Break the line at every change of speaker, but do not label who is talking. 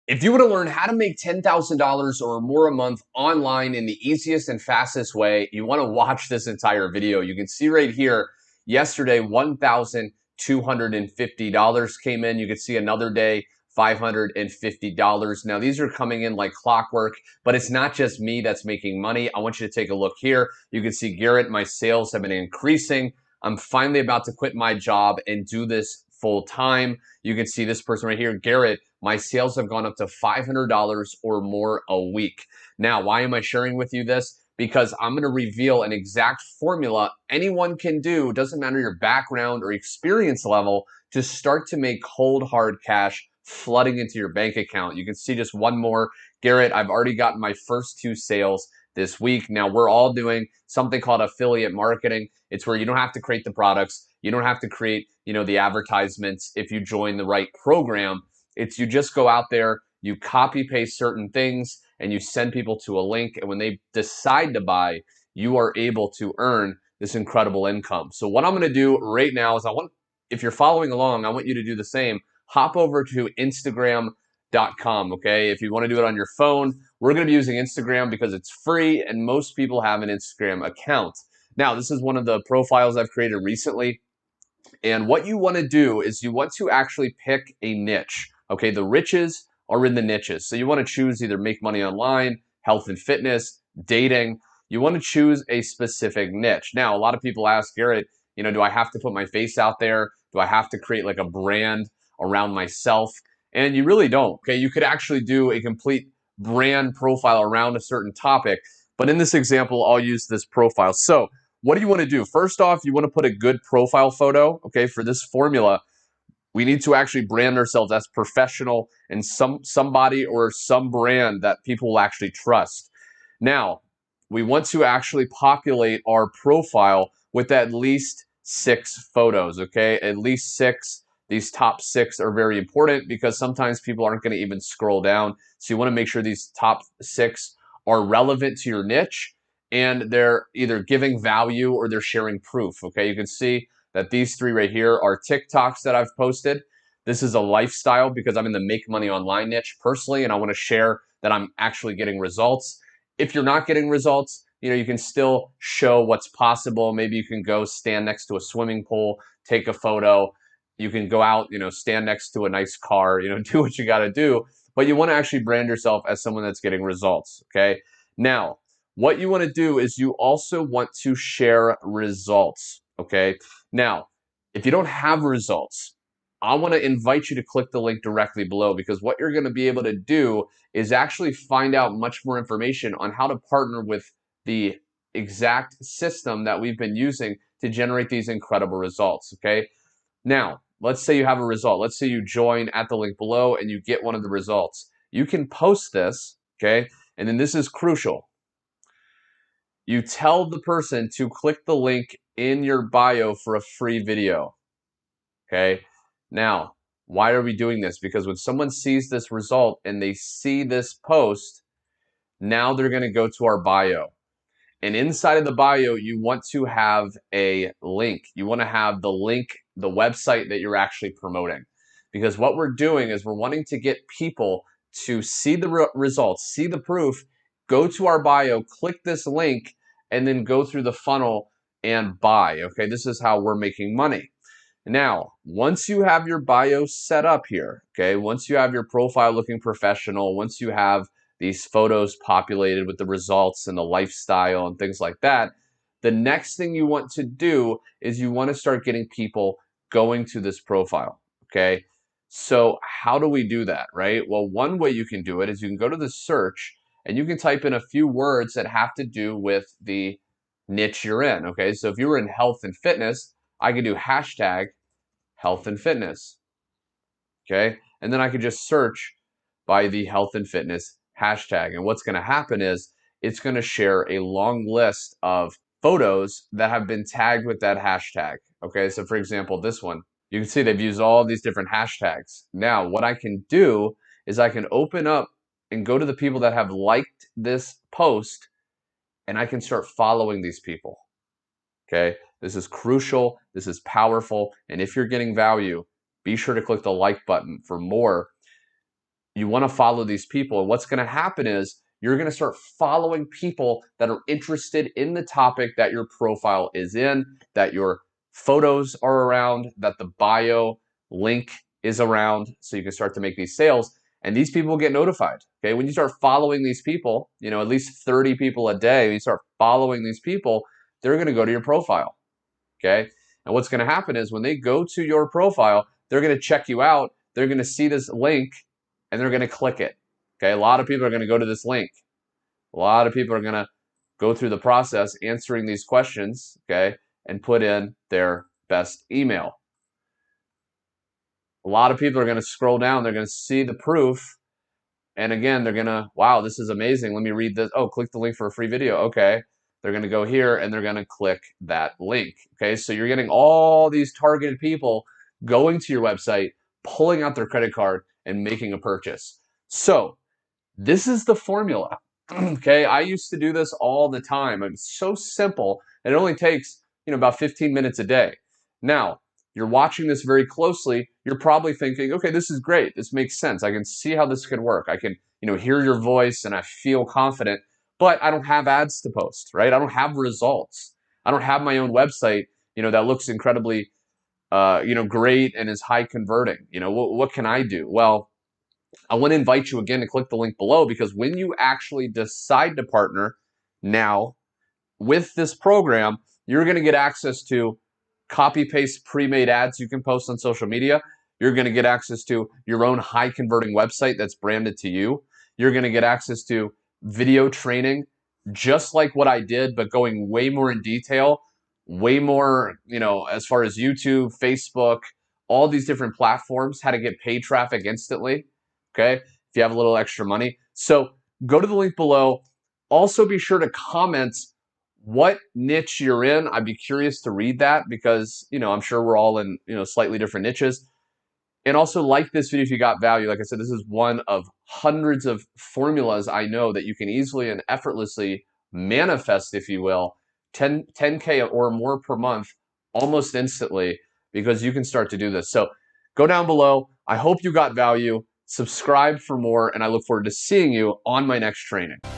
If you want to learn how to make $10,000 or more a month online in the easiest and fastest way, you want to watch this entire video. You can see right here, yesterday, $1,250 came in. You can see another day, $550. Now, these are coming in like clockwork, but it's not just me that's making money. I want you to take a look here. You can see, Garrett, my sales have been increasing. I'm finally about to quit my job and do this full time. You can see this person right here, Garrett, my sales have gone up to $500 or more a week. Now, why am I sharing with you this? Because I'm going to reveal an exact formula anyone can do, doesn't matter your background or experience level, to start to make cold hard cash flooding into your bank account. You can see just one more. Garrett, I've already gotten my first 2 sales this week. Now, we're all doing something called affiliate marketing. It's where you don't have to create the products. You don't have to create, the advertisements if you join the right program. It's you just go out there, you copy paste certain things, and you send people to a link. And when they decide to buy, you are able to earn this incredible income. So what I'm going to do right now is if you're following along, I want you to do the same. Hop over to Instagram.com, okay? If you want to do it on your phone, we're going to be using Instagram because it's free and most people have an Instagram account. Now, this is one of the profiles I've created recently. And what you want to do is you want to actually pick a niche. Okay, the riches are in the niches. So you want to choose either make money online, health and fitness, dating. You want to choose a specific niche. Now, a lot of people ask, Garrett, do I have to put my face out there? Do I have to create like a brand around myself? And you really don't. Okay, you could actually do a complete brand profile around a certain topic. But in this example, I'll use this profile. So what do you want to do? First off, you want to put a good profile photo, okay, for this formula. We need to actually brand ourselves as professional and somebody or some brand that people will actually trust. Now, we want to actually populate our profile with at least 6 photos, okay? At least 6. These top 6 are very important because sometimes people aren't going to even scroll down. So you want to make sure these top 6 are relevant to your niche and they're either giving value or they're sharing proof, okay? You can see that these 3 right here are TikToks that I've posted. This is a lifestyle because I'm in the make money online niche personally, and I want to share that I'm actually getting results. If you're not getting results, you can still show what's possible. Maybe you can go stand next to a swimming pool, take a photo. You can go out, stand next to a nice car, do what you got to do. But you want to actually brand yourself as someone that's getting results, okay? Now, what you want to do is you also want to share results, okay? Now, if you don't have results, I want to invite you to click the link directly below because what you're going to be able to do is actually find out much more information on how to partner with the exact system that we've been using to generate these incredible results, okay? Now, let's say you have a result. Let's say you join at the link below and you get one of the results. You can post this, okay? And then this is crucial. You tell the person to click the link in your bio for a free video, okay? Now, why are we doing this? Because when someone sees this result and they see this post, now they're going to go to our bio. And inside of the bio, you want to have a link. You want to have the link, the website that you're actually promoting. Because what we're doing is we're wanting to get people to see the results, see the proof, go to our bio, click this link, and then go through the funnel and buy. Okay, this is how we're making money. Now, once you have your bio set up here, okay, once you have your profile looking professional, once you have these photos populated with the results and the lifestyle and things like that, the next thing you want to do is you want to start getting people going to this profile, okay? So how do we do that, right? Well, one way you can do it is you can go to the search and you can type in a few words that have to do with the niche you're in, okay? So if you were in health and fitness, I could do hashtag health and fitness, okay? And then I could just search by the health and fitness hashtag. And what's going to happen is it's going to share a long list of photos that have been tagged with that hashtag, okay? So for example, this one, you can see they've used all these different hashtags. Now, what I can do is I can open up and go to the people that have liked this post, and I can start following these people, okay? This is crucial, this is powerful, and if you're getting value, be sure to click the like button for more. you want to follow these people. And what's going to happen is you're going to start following people that are interested in the topic that your profile is in, that your photos are around, that the bio link is around, so you can start to make these sales. And these people will get notified. Okay, when you start following these people, you know, at least 30 people a day, when you start following these people, they're going to go to your profile. Okay, and what's going to happen is when they go to your profile, they're going to check you out. They're going to see this link and they're going to click it. Okay, a lot of people are going to go to this link. A lot of people are going to go through the process answering these questions, okay, and put in their best email. A lot of people are going to scroll down. They're going to see the proof. And again, they're going to, wow, this is amazing. Let me read this. Oh, click the link for a free video. Okay. They're going to go here and they're going to click that link. Okay. So you're getting all these targeted people going to your website, pulling out their credit card and making a purchase. So this is the formula. Okay. I used to do this all the time. It's so simple. And it only takes, you know, about 15 minutes a day. Now, you're watching this very closely, you're probably thinking, okay, this is great. This makes sense. I can see how this could work. I can, you know, hear your voice and I feel confident, but I don't have ads to post, right? I don't have results. I don't have my own website, you know, that looks incredibly, you know, great and is high converting. You know, what can I do? Well, I want to invite you again to click the link below, because when you actually decide to partner now with this program, you're going to get access to copy-paste pre-made ads you can post on social media. You're going to get access to your own high-converting website that's branded to you. You're going to get access to video training, just like what I did, but going way more in detail, way more, you know, as far as YouTube, Facebook, all these different platforms, how to get paid traffic instantly, okay, if you have a little extra money. So go to the link below. Also, be sure to comment what niche you're in. I'd be curious to read that, because, you know, I'm sure we're all in, you know, slightly different niches. And also like this video if you got value. Like I said, this is one of hundreds of formulas I know that you can easily and effortlessly manifest, if you will, 10K or more per month almost instantly, because you can start to do this. So go down below. I hope you got value. Subscribe for more, and I look forward to seeing you on my next training.